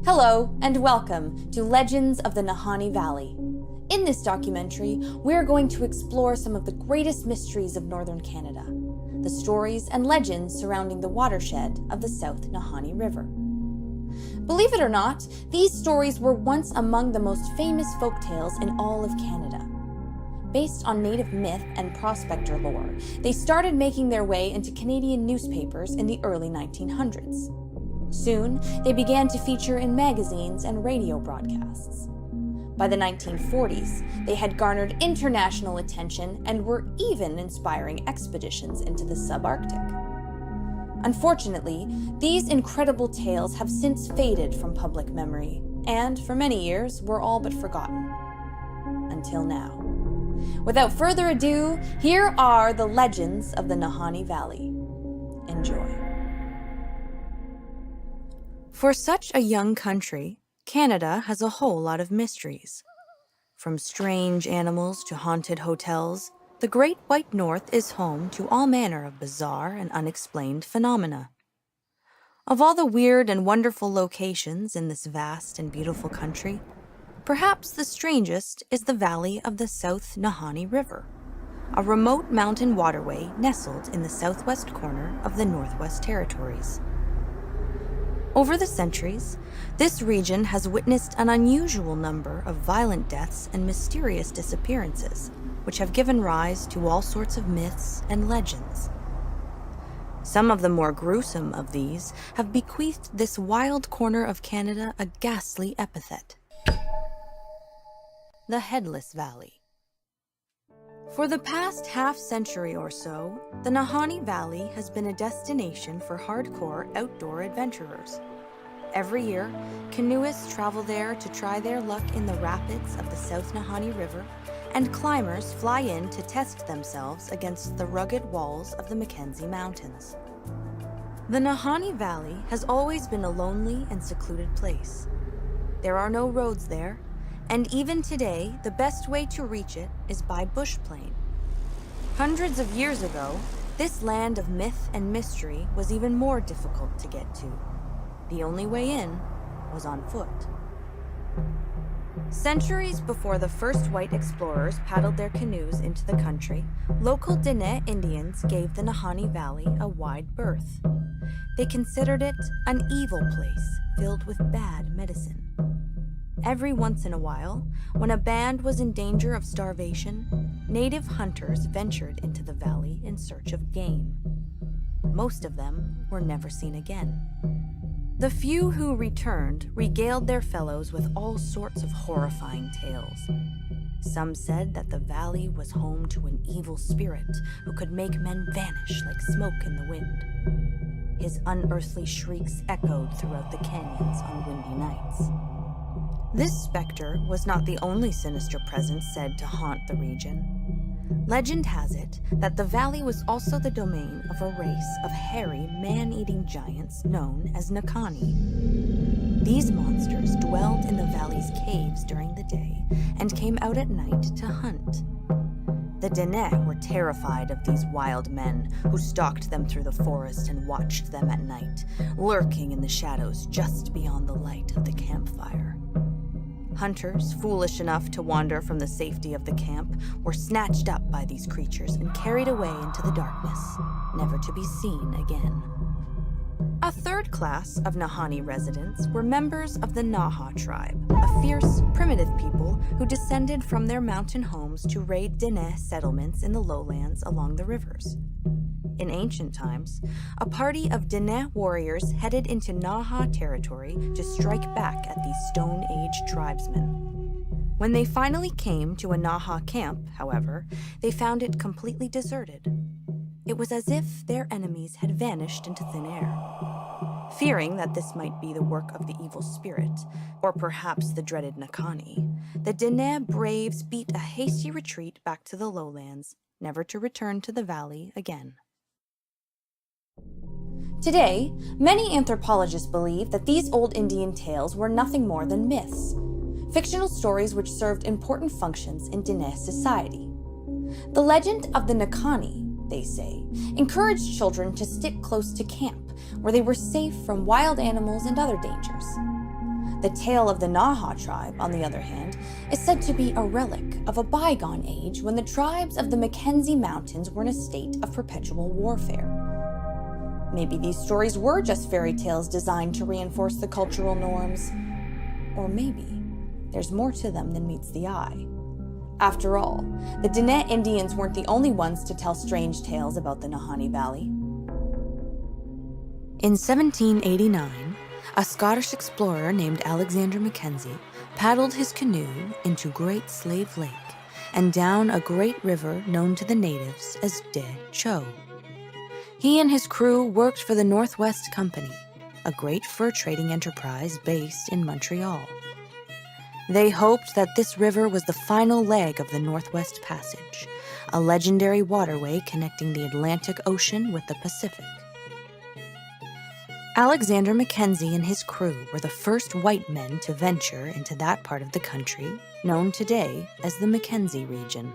Hello, and welcome to Legends of the Nahanni Valley. In this documentary, we're going to explore some of the greatest mysteries of northern Canada, the stories and legends surrounding the watershed of the South Nahanni River. Believe it or not, these stories were once among the most famous folktales in all of Canada. Based on native myth and prospector lore, they started making their way into Canadian newspapers in the early 1900s. Soon, they began to feature in magazines and radio broadcasts. By the 1940s, they had garnered international attention and were even inspiring expeditions into the subarctic. Unfortunately, these incredible tales have since faded from public memory, and for many years were all but forgotten. Until now. Without further ado, here are the legends of the Nahanni Valley. Enjoy. For such a young country, Canada has a whole lot of mysteries. From strange animals to haunted hotels, the Great White North is home to all manner of bizarre and unexplained phenomena. Of all the weird and wonderful locations in this vast and beautiful country, perhaps the strangest is the valley of the South Nahanni River, a remote mountain waterway nestled in the southwest corner of the Northwest Territories. Over the centuries, this region has witnessed an unusual number of violent deaths and mysterious disappearances, which have given rise to all sorts of myths and legends. Some of the more gruesome of these have bequeathed this wild corner of Canada a ghastly epithet: the Headless Valley. For the past half-century or so, the Nahanni Valley has been a destination for hardcore outdoor adventurers. Every year, canoeists travel there to try their luck in the rapids of the South Nahanni River, and climbers fly in to test themselves against the rugged walls of the Mackenzie Mountains. The Nahanni Valley has always been a lonely and secluded place. There are no roads there, and even today, the best way to reach it is by bush plane. Hundreds of years ago, this land of myth and mystery was even more difficult to get to. The only way in was on foot. Centuries before the first white explorers paddled their canoes into the country, local Diné Indians gave the Nahanni Valley a wide berth. They considered it an evil place filled with bad medicine. Every once in a while, when a band was in danger of starvation, native hunters ventured into the valley in search of game. Most of them were never seen again. The few who returned regaled their fellows with all sorts of horrifying tales. Some said that the valley was home to an evil spirit who could make men vanish like smoke in the wind. His unearthly shrieks echoed throughout the canyons on windy nights. This specter was not the only sinister presence said to haunt the region. Legend has it that the valley was also the domain of a race of hairy, man-eating giants known as Nahanni. These monsters dwelled in the valley's caves during the day and came out at night to hunt. The Diné were terrified of these wild men who stalked them through the forest and watched them at night, lurking in the shadows just beyond the light of the campfire. Hunters, foolish enough to wander from the safety of the camp, were snatched up by these creatures and carried away into the darkness, never to be seen again. A third class of Nahanni residents were members of the Naha tribe, a fierce, primitive people who descended from their mountain homes to raid Diné settlements in the lowlands along the rivers. In ancient times, a party of Diné warriors headed into Naha territory to strike back at these Stone Age tribesmen. When they finally came to a Naha camp, however, they found it completely deserted. It was as if their enemies had vanished into thin air. Fearing that this might be the work of the evil spirit, or perhaps the dreaded Nahanni, the Diné braves beat a hasty retreat back to the lowlands, never to return to the valley again. Today, many anthropologists believe that these old Indian tales were nothing more than myths, fictional stories which served important functions in Diné society. The legend of the Nahanni, they say, encouraged children to stick close to camp, where they were safe from wild animals and other dangers. The tale of the Naha tribe, on the other hand, is said to be a relic of a bygone age when the tribes of the Mackenzie Mountains were in a state of perpetual warfare. Maybe these stories were just fairy tales designed to reinforce the cultural norms. Or maybe there's more to them than meets the eye. After all, the Diné Indians weren't the only ones to tell strange tales about the Nahanni Valley. In 1789, a Scottish explorer named Alexander Mackenzie paddled his canoe into Great Slave Lake and down a great river known to the natives as De Cho. He and his crew worked for the Northwest Company, a great fur trading enterprise based in Montreal. They hoped that this river was the final leg of the Northwest Passage, a legendary waterway connecting the Atlantic Ocean with the Pacific. Alexander Mackenzie and his crew were the first white men to venture into that part of the country, known today as the Mackenzie region.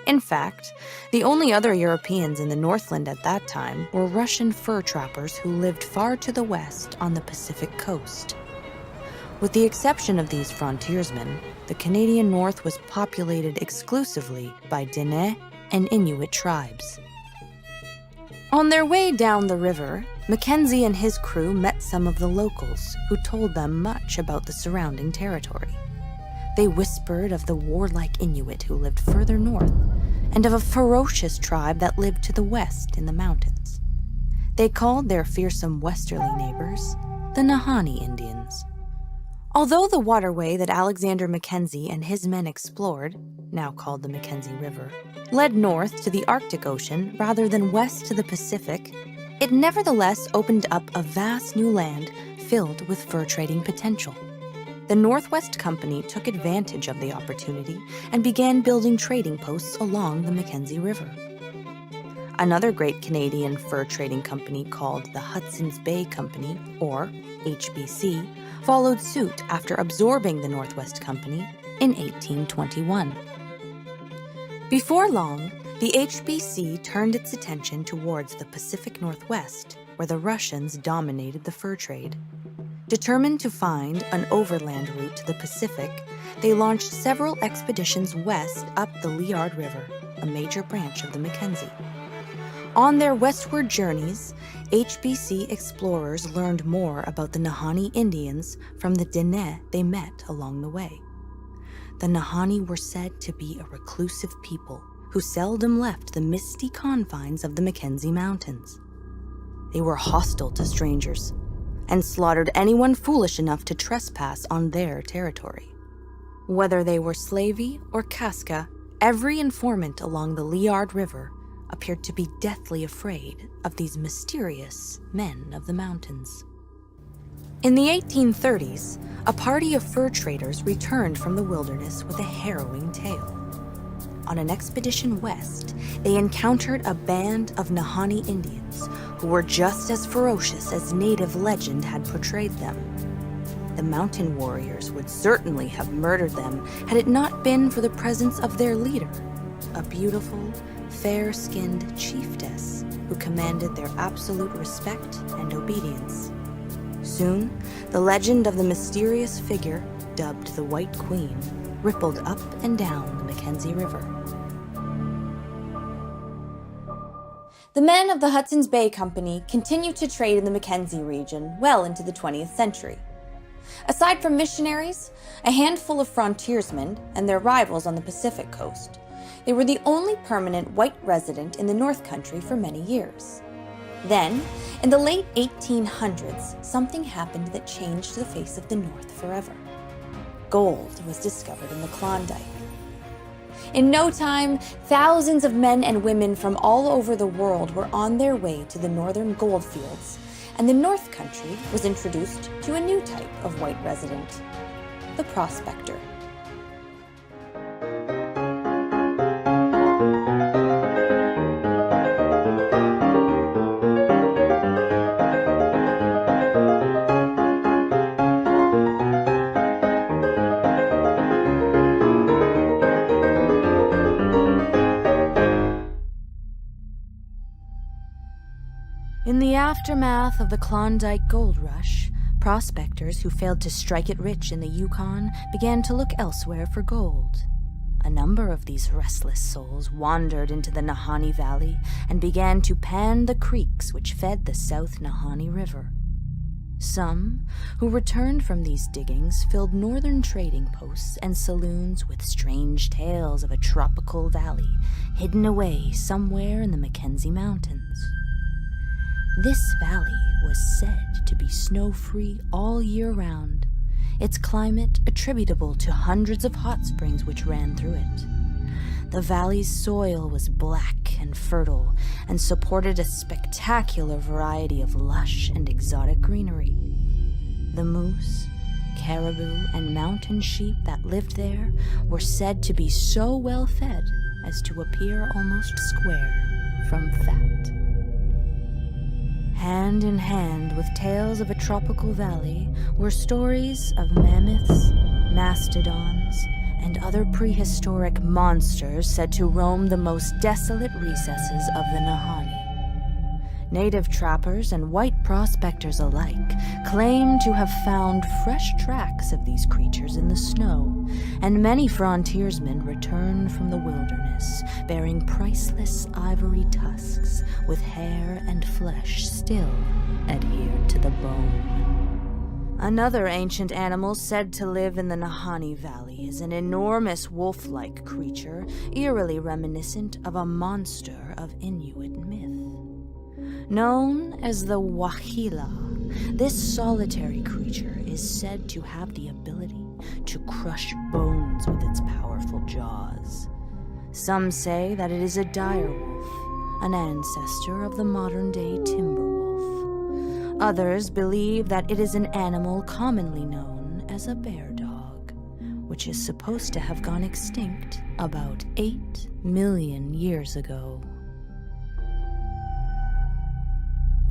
In fact, the only other Europeans in the Northland at that time were Russian fur trappers who lived far to the west on the Pacific coast. With the exception of these frontiersmen, the Canadian North was populated exclusively by Diné and Inuit tribes. On their way down the river, Mackenzie and his crew met some of the locals who told them much about the surrounding territory. They whispered of the warlike Inuit who lived further north and of a ferocious tribe that lived to the west in the mountains. They called their fearsome westerly neighbors the Nahanni Indians. Although the waterway that Alexander Mackenzie and his men explored, now called the Mackenzie River, led north to the Arctic Ocean rather than west to the Pacific, it nevertheless opened up a vast new land filled with fur trading potential. The Northwest Company took advantage of the opportunity and began building trading posts along the Mackenzie River. Another great Canadian fur trading company called the Hudson's Bay Company, or HBC, followed suit after absorbing the Northwest Company in 1821. Before long, the HBC turned its attention towards the Pacific Northwest, where the Russians dominated the fur trade. Determined to find an overland route to the Pacific, they launched several expeditions west up the Liard River, a major branch of the Mackenzie. On their westward journeys, HBC explorers learned more about the Nahanni Indians from the Diné they met along the way. The Nahanni were said to be a reclusive people who seldom left the misty confines of the Mackenzie Mountains. They were hostile to strangers and slaughtered anyone foolish enough to trespass on their territory. Whether they were Slavey or Casca, every informant along the Liard River appeared to be deathly afraid of these mysterious men of the mountains. In the 1830s, a party of fur traders returned from the wilderness with a harrowing tale. On an expedition west, they encountered a band of Nahanni Indians who were just as ferocious as native legend had portrayed them. The mountain warriors would certainly have murdered them had it not been for the presence of their leader, a beautiful, fair-skinned chiefess who commanded their absolute respect and obedience. Soon, the legend of the mysterious figure, dubbed the White Queen, rippled up and down the Mackenzie River. The men of the Hudson's Bay Company continued to trade in the Mackenzie region well into the 20th century. Aside from missionaries, a handful of frontiersmen, and their rivals on the Pacific coast, they were the only permanent white resident in the North Country for many years. Then, in the late 1800s, something happened that changed the face of the North forever. Gold was discovered in the Klondike. In no time, thousands of men and women from all over the world were on their way to the northern gold fields, and the North Country was introduced to a new type of white resident, the prospector. In the aftermath of the Klondike Gold Rush, Prospectors who failed to strike it rich in the Yukon began to look elsewhere for gold. A number of these restless souls wandered into the Nahanni Valley and began to pan the creeks which fed the South Nahanni River. Some, who returned from these diggings, filled northern trading posts and saloons with strange tales of a tropical valley hidden away somewhere in the Mackenzie Mountains. This valley was said to be snow-free all year round, its climate attributable to hundreds of hot springs which ran through it. The valley's soil was black and fertile and supported a spectacular variety of lush and exotic greenery. The moose, caribou, and mountain sheep that lived there were said to be so well fed as to appear almost square from fat. Hand in hand with tales of a tropical valley were stories of mammoths, mastodons, and other prehistoric monsters said to roam the most desolate recesses of the Nahanni. Native trappers and white prospectors alike claimed to have found fresh tracks of these creatures in the snow, and many frontiersmen returned from the wilderness bearing priceless ivory tusks with hair and flesh still adhered to the bone. Another ancient animal said to live in the Nahanni Valley is an enormous wolf-like creature eerily reminiscent of a monster of Inuit myth. Known as the Wahila, this solitary creature is said to have the ability to crush bones with its powerful jaws. Some say that it is a direwolf, an ancestor of the modern-day timber wolf. Others believe that it is an animal commonly known as a bear dog, which is supposed to have gone extinct about 8 million years ago.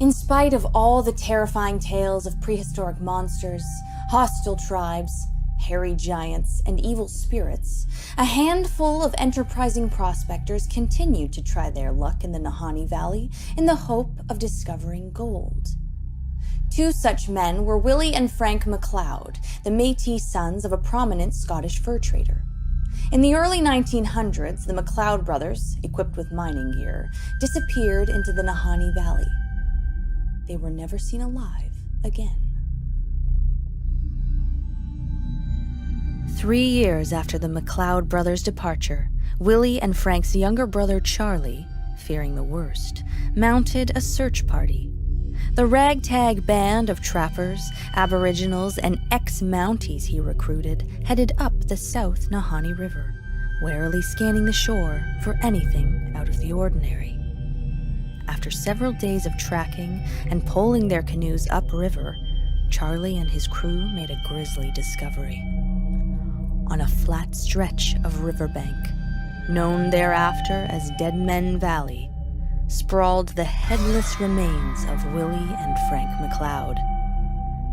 In spite of all the terrifying tales of prehistoric monsters, hostile tribes, hairy giants, and evil spirits, a handful of enterprising prospectors continued to try their luck in the Nahanni Valley in the hope of discovering gold. Two such men were Willie and Frank MacLeod, the Métis sons of a prominent Scottish fur trader. In the early 1900s, the MacLeod brothers, equipped with mining gear, disappeared into the Nahanni Valley. They were never seen alive again. 3 years after the MacLeod brothers' departure, Willie and Frank's younger brother Charlie, fearing the worst, mounted a search party. The ragtag band of trappers, aboriginals, and ex-Mounties he recruited headed up the South Nahanni River, warily scanning the shore for anything out of the ordinary. After several days of tracking and poling their canoes upriver, Charlie and his crew made a grisly discovery. On a flat stretch of riverbank, known thereafter as Dead Men Valley, sprawled the headless remains of Willie and Frank MacLeod.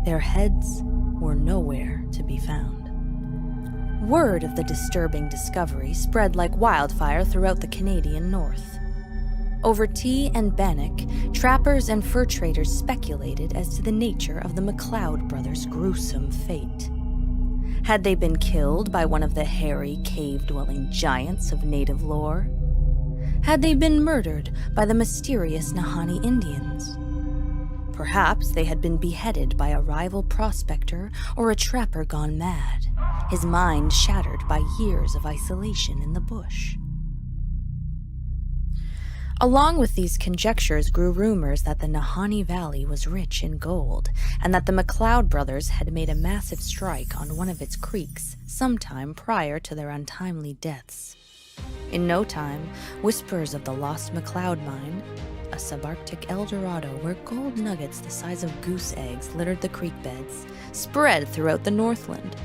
Their heads were nowhere to be found. Word of the disturbing discovery spread like wildfire throughout the Canadian North. Over tea and bannock, trappers and fur traders speculated as to the nature of the MacLeod brothers' gruesome fate. Had they been killed by one of the hairy, cave-dwelling giants of native lore? Had they been murdered by the mysterious Nahanni Indians? Perhaps they had been beheaded by a rival prospector or a trapper gone mad, his mind shattered by years of isolation in the bush. Along with these conjectures grew rumors that the Nahanni Valley was rich in gold, and that the MacLeod brothers had made a massive strike on one of its creeks sometime prior to their untimely deaths. In no time, whispers of the lost MacLeod mine, a subarctic El Dorado where gold nuggets the size of goose eggs littered the creek beds, spread throughout the Northland.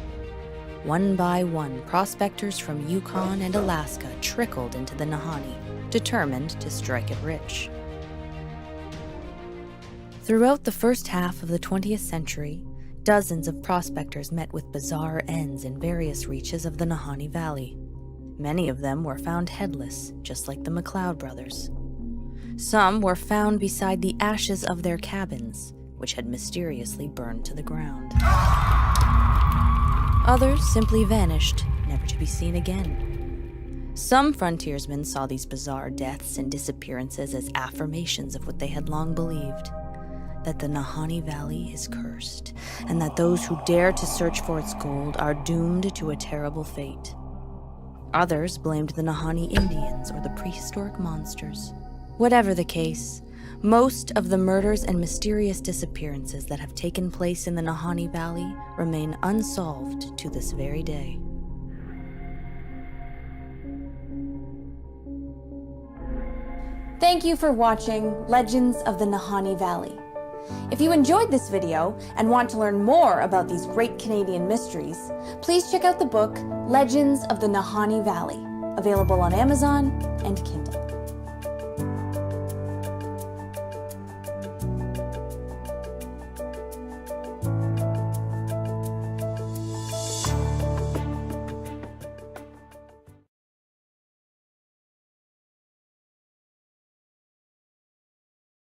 One by one, prospectors from Yukon and Alaska trickled into the Nahanni, determined to strike it rich. Throughout the first half of the 20th century, dozens of prospectors met with bizarre ends in various reaches of the Nahanni Valley. Many of them were found headless, just like the MacLeod brothers. Some were found beside the ashes of their cabins, which had mysteriously burned to the ground. Others simply vanished, never to be seen again. Some frontiersmen saw these bizarre deaths and disappearances as affirmations of what they had long believed, that the Nahanni Valley is cursed, and that those who dare to search for its gold are doomed to a terrible fate. Others blamed the Nahanni Indians or the prehistoric monsters. Whatever the case, most of the murders and mysterious disappearances that have taken place in the Nahanni Valley remain unsolved to this very day. Thank you for watching Legends of the Nahanni Valley. If you enjoyed this video and want to learn more about these great Canadian mysteries, please check out the book Legends of the Nahanni Valley, available on Amazon and Kindle.